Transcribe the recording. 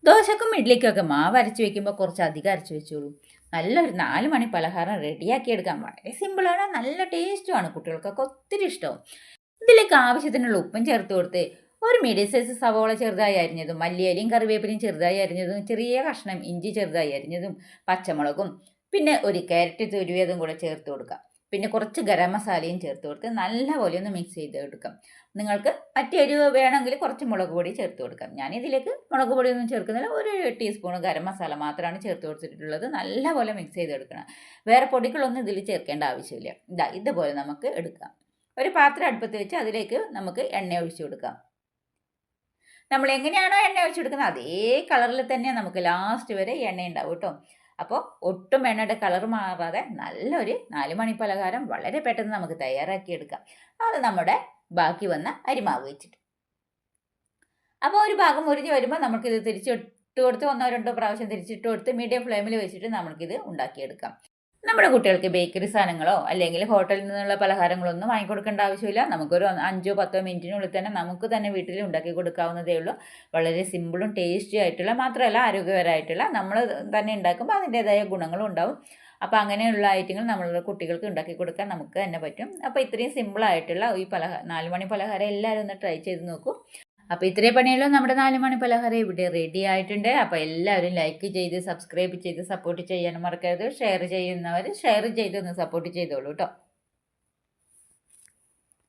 ദോശക്കും ഇഡ്ഡലിക്കൊക്കെ മാവ് അരച്ച് വെക്കുമ്പോൾ കുറച്ച് അധികം അരച്ച് വെച്ചോളൂ. നല്ലൊരു 4 മണി പലഹാരം റെഡിയാക്കി എടുക്കാൻ വളരെ സിമ്പിളാണ്, നല്ല ടേസ്റ്റുമാണ്, കുട്ടികൾക്കൊക്കെ ഒത്തിരി ഇഷ്ടവും. ഇതിലേക്ക് ആവശ്യത്തിനുള്ള ഉപ്പും ചേർത്ത് കൊടുത്ത് ഒരു മീഡിയം സൈസ് സവോള ചെറുതായി അരിഞ്ഞതും മല്ലിയിലയും കറിവേപ്പിലയും ചെറുതായി അരിഞ്ഞതും ചെറിയ കഷ്ണം ഇഞ്ചി ചെറുതായി അരിഞ്ഞതും പച്ചമുളകും പിന്നെ ഒരു ക്യാരറ്റ് തുരുവിയതും കൂടെ ചേർത്ത് കൊടുക്കാം. പിന്നെ കുറച്ച് ഗരം മസാലയും ചേർത്ത് കൊടുത്ത് നല്ലപോലെ ഒന്ന് മിക്സ് ചെയ്ത് എടുക്കാം. നിങ്ങൾക്ക് മറ്റേ എരിവ് വേണമെങ്കിൽ കുറച്ച് മുളക് പൊടി ചേർത്ത് കൊടുക്കാം. ഞാൻ ഇതിലേക്ക് മുളക് പൊടിയൊന്നും ചേർക്കുന്നില്ല, ഒരു ടീസ്പൂൺ ഗരം മസാല മാത്രമാണ് ചേർത്ത് കൊടുത്തിട്ടുള്ളത്. നല്ലപോലെ മിക്സ് ചെയ്തെടുക്കണം. വേറെ പൊടികളൊന്നും ഇതിൽ ചേർക്കേണ്ട ആവശ്യമില്ല. ഇതുപോലെ നമുക്ക് എടുക്കാം. ഒരു പാത്രം അടുപ്പത്ത് വെച്ച് അതിലേക്ക് നമുക്ക് എണ്ണ ഒഴിച്ചു കൊടുക്കാം. നമ്മൾ എങ്ങനെയാണോ എണ്ണ ഒഴിച്ചു കൊടുക്കുന്നത് അതേ കളറിൽ തന്നെ നമുക്ക് ലാസ്റ്റ് വരെ എണ്ണ ഉണ്ടാവും കേട്ടോ. അപ്പോൾ ഒട്ടും എണ്ണയുടെ കളർ മാറാതെ നല്ലൊരു 4 മണി പലഹാരം വളരെ പെട്ടെന്ന് നമുക്ക് തയ്യാറാക്കിയെടുക്കാം. അത് നമ്മുടെ ബാക്കി വന്ന അരിമാവ് വെച്ചിട്ട്. അപ്പോൾ ഒരു ഭാഗം മുരിഞ്ഞ് വരുമ്പോൾ നമുക്കിത് തിരിച്ചിട്ട് കൊടുത്ത് 1-2 പ്രാവശ്യം തിരിച്ചിട്ട് കൊടുത്ത് മീഡിയം ഫ്ലെയിമിൽ വെച്ചിട്ട് നമുക്കിത് ഉണ്ടാക്കിയെടുക്കാം. നമ്മുടെ കുട്ടികൾക്ക് ബേക്കറി സാധനങ്ങളോ അല്ലെങ്കിൽ ഹോട്ടലിൽ നിന്നുള്ള പലഹാരങ്ങളോ ഒന്നും വാങ്ങിക്കൊടുക്കേണ്ട ആവശ്യമില്ല. നമുക്കൊരു 5-10 മിനിറ്റിനുള്ളിൽ തന്നെ നമുക്ക് തന്നെ വീട്ടിൽ ഉണ്ടാക്കി കൊടുക്കാവുന്നതേ ഉള്ളൂ. വളരെ സിമ്പിളും ടേസ്റ്റി ആയിട്ടുള്ള, മാത്രമല്ല ആരോഗ്യകരമായിട്ടുള്ള, നമ്മൾ തന്നെ ഉണ്ടാക്കുമ്പോൾ അതിൻ്റേതായ ഗുണങ്ങളും ഉണ്ടാവും. അപ്പോൾ അങ്ങനെയുള്ള ഐറ്റങ്ങൾ നമ്മളുടെ കുട്ടികൾക്ക് ഉണ്ടാക്കി കൊടുക്കാൻ നമുക്ക് തന്നെ പറ്റും. അപ്പോൾ ഇത്രയും സിമ്പിളായിട്ടുള്ള ഈ 4 മണി പലഹാരം എല്ലാവരും ഒന്ന് ട്രൈ ചെയ്ത് നോക്കൂ. അപ്പോൾ ഇത്രയും പണിയുള്ളൂ. നമ്മുടെ 4 മണി പലഹാരം ഇവിടെ റെഡി ആയിട്ടുണ്ട്. അപ്പോൾ എല്ലാവരും ലൈക്ക് ചെയ്ത് സബ്സ്ക്രൈബ് ചെയ്ത് സപ്പോർട്ട് ചെയ്യാനും മറക്കരുത്. ഷെയർ ചെയ്യുന്നവർ ഷെയർ ചെയ്ത് ഒന്ന് സപ്പോർട്ട് ചെയ്തോളൂ കേട്ടോ.